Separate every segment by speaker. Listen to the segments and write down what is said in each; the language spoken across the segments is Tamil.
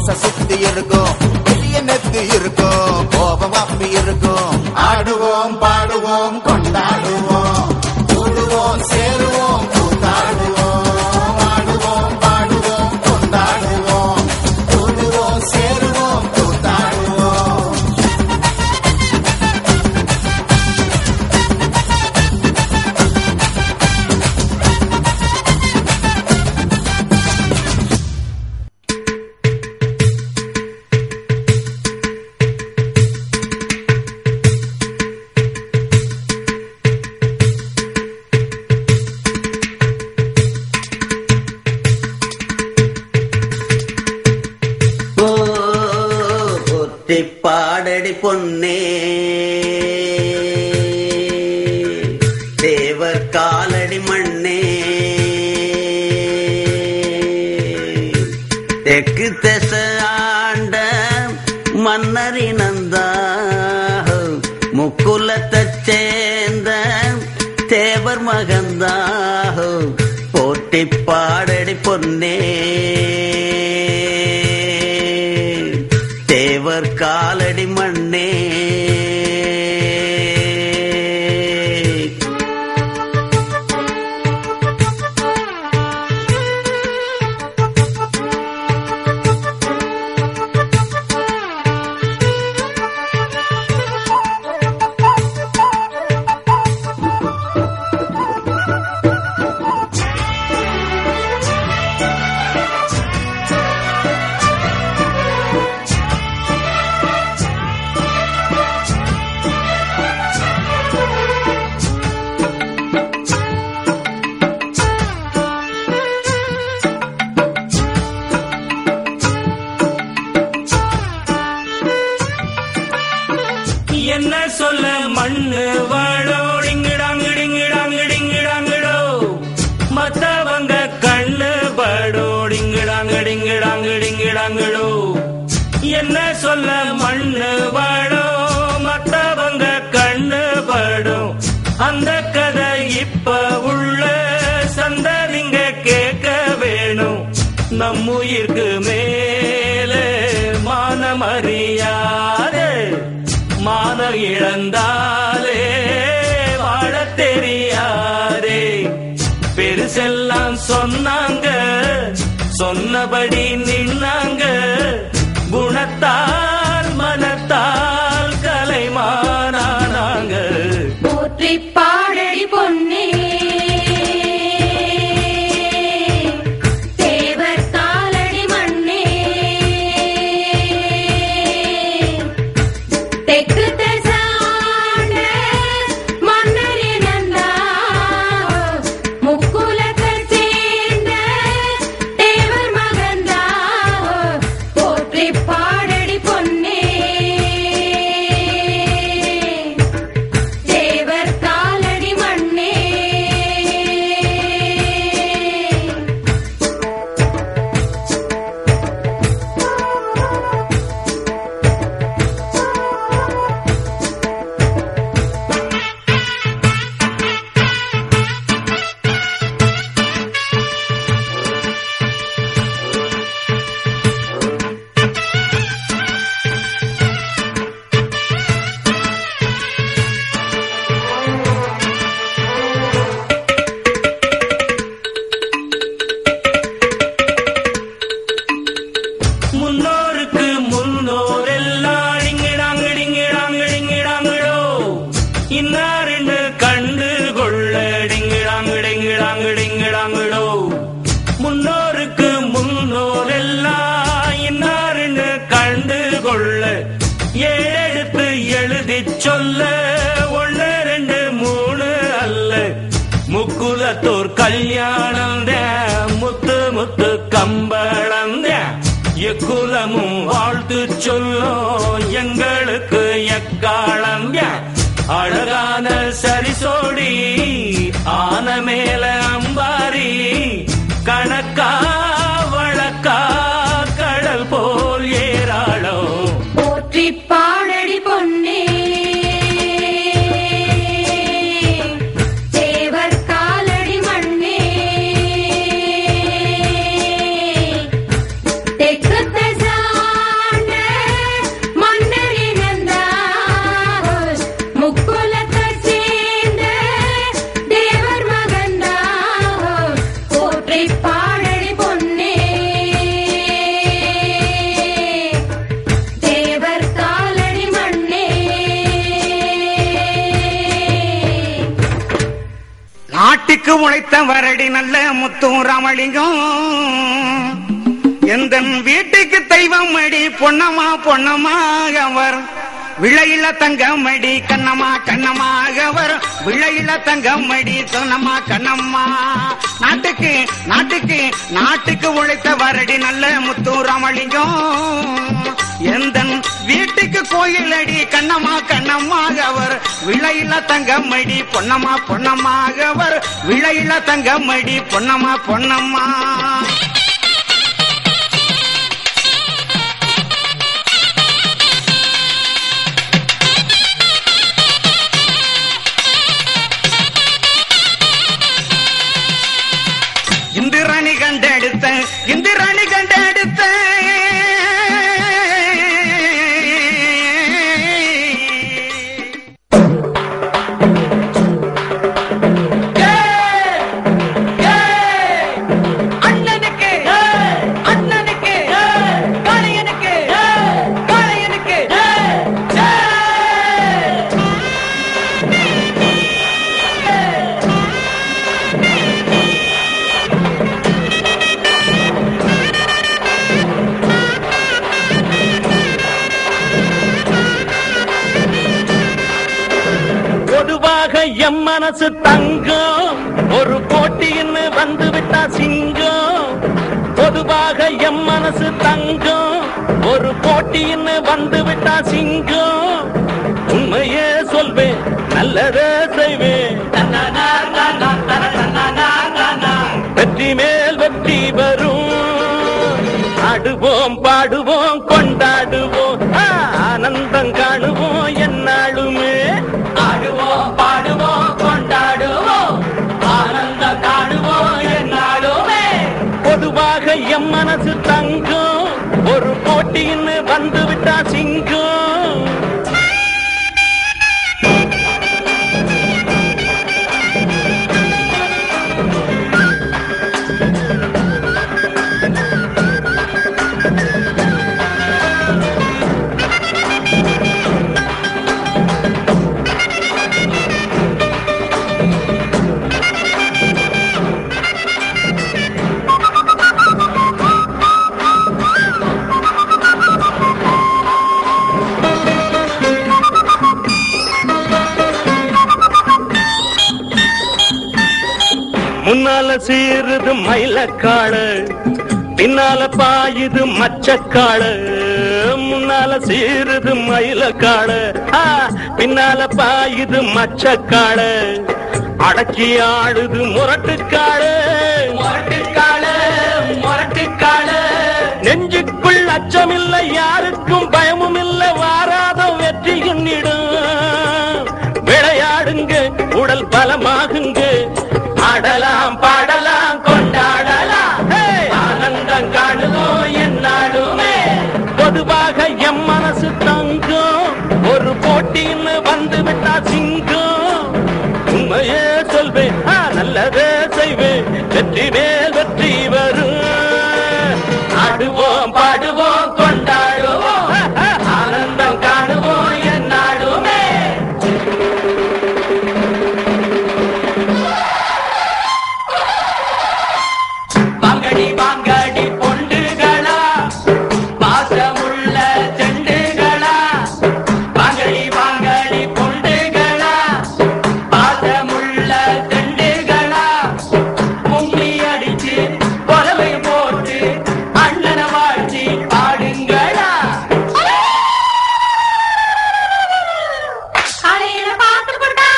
Speaker 1: மீச சுத்தி இருக்கும், பெரிய நெத்து இருக்கும், கோபம் அப்பி இருக்கும். ஆடுவோம் பாடுவோம் கொண்டாடுவோம், கூடுவோம் சேருவோம் கூத்தாடுவோம். ஆடுவோம் பாடுவோம் கொண்டாடுவோம், கூடுவோம் சேருவோம் கூத்தாடுவோம்.
Speaker 2: பாடடி பொன்னே தேவர் காலடி மண்ணே, தெற்கு திச ஆண்ட மன்னரினந்தா, முக்குலத்தைச் சேர்ந்த தேவர் மகந்தா, போட்டி பாடடி பொன்னே தேவர் காலடி மண்ணே.
Speaker 3: என்ன சொல்ல மண்ணு வாழோ டிங்கிடாங்கிடிங்கிடாங்கிடிங்கிடாங்கிடோ, மத்தவங்க கண்ணு படோ டிங்கிடாங்கிடிங்கிடாங்கிடிங்கிடாங்கிடோ. என்ன சொல்ல மண்ணு வாழோ, மத்தவங்க கண்ணு படும். அந்த கதை இப்ப உள்ள சந்ததிங்க கேட்க வேணும். நம்முயிர்க்கு மேலே மானமறியாதே, மானம் இழந்தாலே வாழத் தெரியாதே. பெருசெல்லாம் சொன்னாங்க, சொன்னபடி நின்னாங்க, குணத்தால் மனத்தால் கலைமானாங்க.
Speaker 4: போற்றி பாடடி பொன்னே தேவர் காலடி மண்ணே, தெற்கு திசாண்ட மன்னரினந்தா, முக்குலத்தைச் சேர்ந்த தேவர் மகந்தா, போற்றி பாடடி பொன்னே தேவர் காலடி மண்ணே.
Speaker 3: முன்னோருக்கு முன்னோரெல்லாம் டிங்கிடாங்கிடிங்கிடாங்கிடிங்கிடாங்கிடோ, இன்னாருன்னு கண்டு கொள்ள டிங்கிடாங்கிடிங்கிடாங்கிடிங்கிடாங்கிடோ. முன்னோருக்கு முன்னோரெல்லாம் இன்னாருன்னு கண்டு கொள்ள, ஏழெழுத்து எழுதிச் சொல்ல, 1 2 3 அல்ல, முக்குலத்தோர் கல்யாணம் முத்து முத்து கம்பளம், எக்குலமும் வாழ்த்து சொல்லும் எங்களுக்கு எக்காலம். அழகான சரிசோடி ஆன மேல அம்பாரி, கணக்கா வழக்கா கடல் போல் ஏராளோ.
Speaker 4: போற்றி பாடடி பொன்னே தேவர் காலடி மண்ணே, தெற்கு திசாண்ட
Speaker 5: வீட்டுக்கு உழைத்த வரடி நல்ல முத்தும் ராமலிங்கம் எந்த வீட்டுக்கு தெய்வம் அடி பொன்னம்மா பொன்னம்மா அவர் விளையில தங்கமடி கண்ணம்மா கண்ணம்மாக வரும் விளையில தங்கமடி சொன்னம்மா கண்ணம்மா நாட்டுக்கு நாட்டுக்கு நாட்டுக்கு உழைத்த வரடி நல்ல முத்து ராமலிங்கம் எந்த வீட்டுக்கு கோயில் அடி கண்ணம்மா கண்ணம்மாக அவர் விளையில தங்கமடி பொன்னம்மா பொன்னம்மாக அவர் விளையில தங்கமடி பொன்னம்மா பொன்னம்மா இந்திராணி கண்டெடுத்த
Speaker 6: அண்ணனுக்கு அண்ணனுக்கு காளையனுக்கு காளையனுக்கு பொதுவாக எம் மனசு தங்கம் ஒரு போட்டின்னு வந்து விட்டா சிங்கம் பொதுவாக எம் மனசு தங்கம் ஒரு போட்டின்னு வந்து விட்டா சிங்கம் உண்மையே சொல்வேன் நல்லதே செய்வேன் வெற்றி மேல் வெற்றி வரும் ஆடுவோம் பாடுவோம் கொண்டாடுவோம் ஆனந்தம் காணுவோம் என்னாலுமே ஆடுவோம் பாடுவோம் கொண்டாடுவோம் ஆனந்தம் காணுவோம் என்னாலுமே பொதுவாக எம் மனசு தங்கம் ஒரு போட்டின்னு வந்து விட்டா சிங்கம் முன்னால சீருது மயிலக்காடு பின்னால பாயுது மச்சக்காடு முன்னால சீருது மயிலக்காடு பின்னால பாயுது மச்சக்காடு அடக்கி ஆடுது முரட்டுக்காடு முரட்டுக்காடு முரட்டுக்காடு நெஞ்சுக்குள் அச்சமில்லை யாருக்கும் பயமும் இல்லை வாராத வெற்றி எண்ணிடும் விளையாடுங்க உடல் பலமாகுங்க ஆடலாம் பாடலாம் கொண்டாடலாம் ஆனந்தம் காணுவோம் என்னாலுமே பொதுவாக எம் மனசு தங்கம் ஒரு போட்டின்னு வந்து விட்டா சிங்கம் உண்மையே சொல்வேன் நல்லதே செய்வேன் வெற்றி மேல் வெற்றி வரும் ஆடுவோம் பாடுவோம் கொண்டாடுவோம் ஆனந்தம் காணுவோம் என்னாலுமே வாங்கடி வாங்கடி பொண்டுகளா பாசமுள்ள செண்டுகளா வாங்கடி வாங்கடி பொண்டுகளா பாசமுள்ள செண்டுகளா முங்கி அடிச்சு கொலவை போட்டு அண்ணனை வாழ்த்தி பாடுங்களா
Speaker 4: காலையில பார்த்து கொண்டா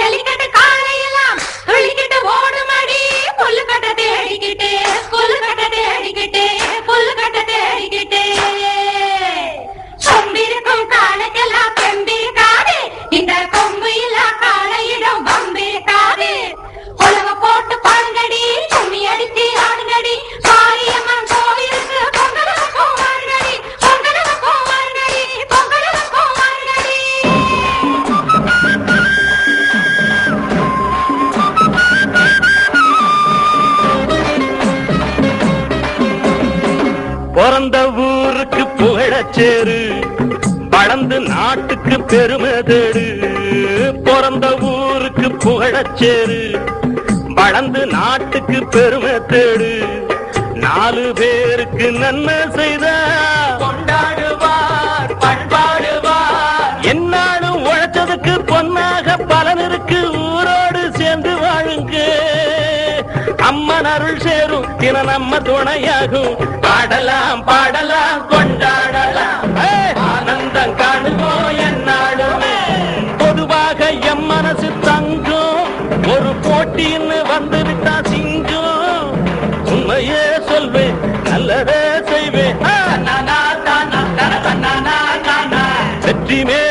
Speaker 4: எலிக்கட்டு காலையெல்லாம் துள்ளிக்கிட்டு ஓடுமடி புல்லுக்கட்ட தேடிக்கிட்டு புல்லுக்கட்ட தேடிக்கிட்டு புல்லுக்கட்ட தேடிக்கிட்டு கொம்பிருக்கும் காலைக்கெல்லாம் பெம்பிருக்காது இந்த கொம்பு இல்லா காலையிடம் வம்பிருக்காது உலக போட்டு பாடுங்கடி கும்மி அடிச்சு ஆடுங்கடி மாரியம்மன் கோவிலுக்கு பொங்கலுக்கும் வாருங்கடி பொங்கலுக்கும் வாருங்கடி பொங்கலுக்கும் வாருங்கடி
Speaker 6: பிறந்த ஊருக்கு புகழச்சேரு வளர்ந்து நாட்டுக்கு பெருமை தேடு பிறந்த ஊருக்கு புகழச்சேரு வளர்ந்து நாட்டுக்கு பெருமை தேடு 4 பேருக்கு நன்மை செய்த கொண்டாடுவார் பண்பாடுவார் என்னாலும் உழைச்சதுக்கு பொன்னாக பலன் இருக்கு ஊரோடு சேர்ந்து வாழுங்க அம்மன் அருள் சேரும் தின நம்ம துணையாகும் பாடலாம் பாடலாம் கொண்டாடலாம் ஆனந்தம் காணுவோம் என்னாலுமே பொதுவாக எம் மனசு தங்கும் ஒரு போட்டின்னு வந்து விட்டா சிங்கம் உண்மையே சொல்வேன் நல்லதே செய்வேன் வெற்றி மே